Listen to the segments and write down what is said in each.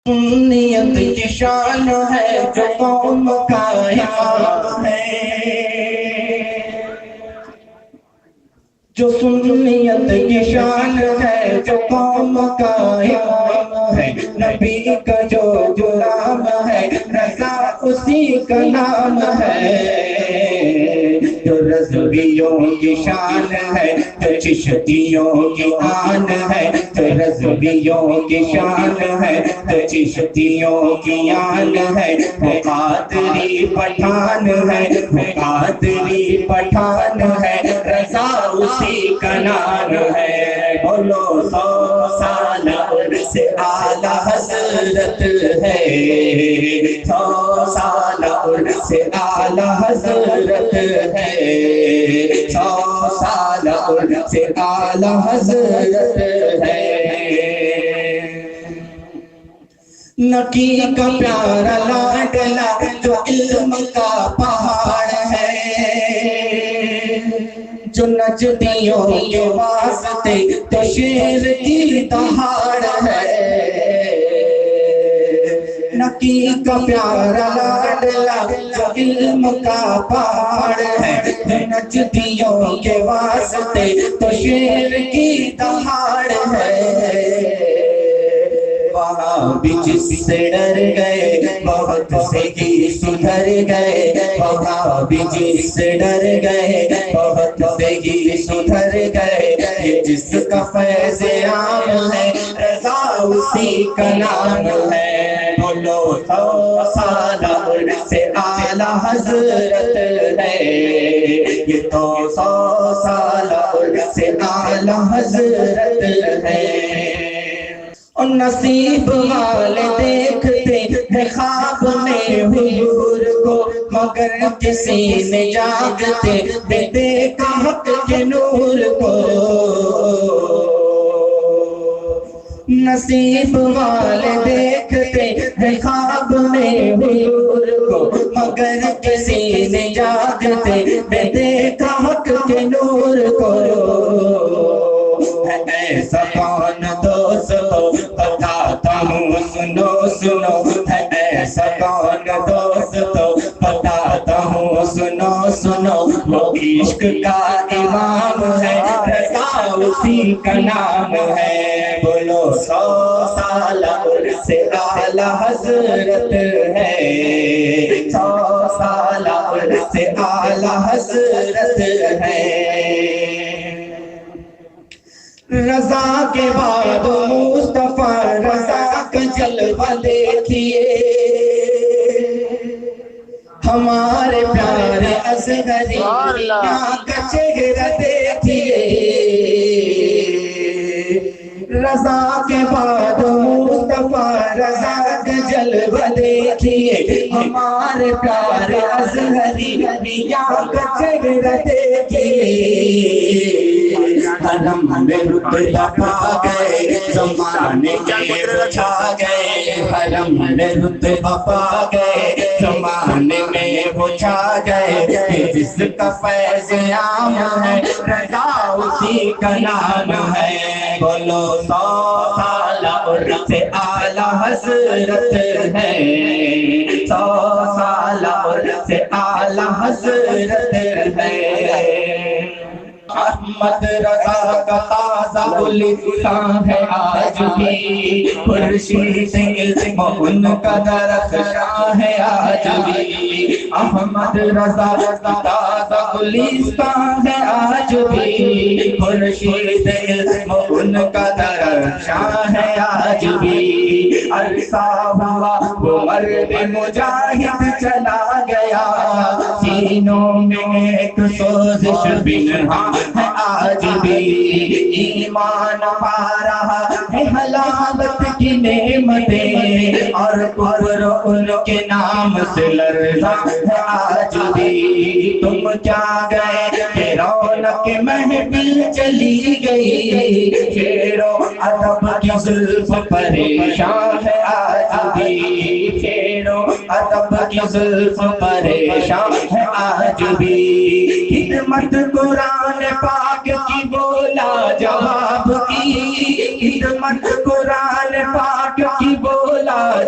سنیت کی شان ہے جو قوم کا امام ہے، جو سنیت کی شان ہے جو قوم کا امام ہے، نبی کا جو غلام ہے رضا اسی کا نام ہے، جو رضویوں کی شان ہے جو چشتیوں کی آن ہے، جو رضویوں کی شان ہے جو چشتیوں کی آن ہے، وہ قادری پٹھان ہے، وہ قادری پٹھان ہے، رضا اسی کا نام ہے۔ بولو 100 سال عرص اعلی حضرت ہے، 100 سال عرص اعلی حضرت ہے، 100 سال عرص اعلی حضرت ہے۔ نکی کا پیارا لاڈلا جو علم کا پہاڑ ہے، جو نجدیوں کے واسطے تو شیر کی دہاڑ ہے، نکی کا پیارا لاڈلا جو علم کا پہاڑ ہے، جو نجدیوں کے واسطے تو شیر کی دہاڑ ہے۔ وہاں بھی جس سے ڈر گئے بہت سے ہی سدھر گئے، وہاں بھی جس سے ڈر گئے بہت سے ہی سدھر گئے، یہ جس کا فیض عام ہے رضا اسی کا نام ہے۔ بولو 100 سال عرص اعلی حضرت ہے، یہ تو 100 سال عرص اعلی حضرت ہے۔ اور نصیب والے دیکھتے ہیں خواب میں حضور کو، مگر کسی نے جاگتے بے دیکھا حق کے نور کو۔ نصیب والے دیکھتے ہیں خواب میں حضور کو، مگر کسی نے جاگتے بے دیکھا حق کے نور کو۔ ایسا کون دوستو بتاتا ہوں سنو سنو، ہے ایسا کون دوستو بتاتا ہوں سنو سنو، وہ عشق کا امام ہے رضا اسی کا نام ہے۔ بولو 100 سال عرص اعلی حضرت ہے، 100 سال عرص اعلی حضرت ہے۔ رضا کے بعد مصطفیٰ رضا کا جلوہ دیکھیے، ہمارے پیارے اصغری میاں کا چہرہ دیکھیے، رضا کے بعد مصطفیٰ رضا کا جلوہ دیکھیے، ہمارے پیارے اصغری میاں کا چہرہ دیکھیے۔ حرم میں رتبہ پا گئے زمانے میں چھا گئے، حرم میں رتبہ پا گئے زمانے میں وہ چھا گئے، جس کا فیض عام ہے رضا اسی کا نام ہے۔ بولو 100 سال عرص اعلی حضرت ہے، 100 سال عرص اعلی حضرت ہے۔ احمد رضا کا تازہ لسان ہے آج بھی، خورشید علم ان کا درخشاں ہے آج بھی، احمد رضا کا تازہ لسان ہے آج بھی، خورشید علم ان کا درخشاں ہے آج بھی۔ عرصہ ہوا وہ مرد مجاہد چلا گیا، سینوں میں ایک سوزش بنہا ہے آج بھی، ایمان پا رہا ہے حلاوت کی نعمتیں، اور کفر ان کے نام سے لرزا ہے آج بھی۔ تم کیا گئے کہ رونق محفل چلی گئی، شعر و ادب کی زلف پریشان ہے آج بھی، شعر و ادب کی زلف پریشان ہے آج بھی۔ خدمت قرآن پاک کی بولا جواب کی، خدمت قرآن پاک کی بولا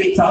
100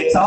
100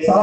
100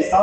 100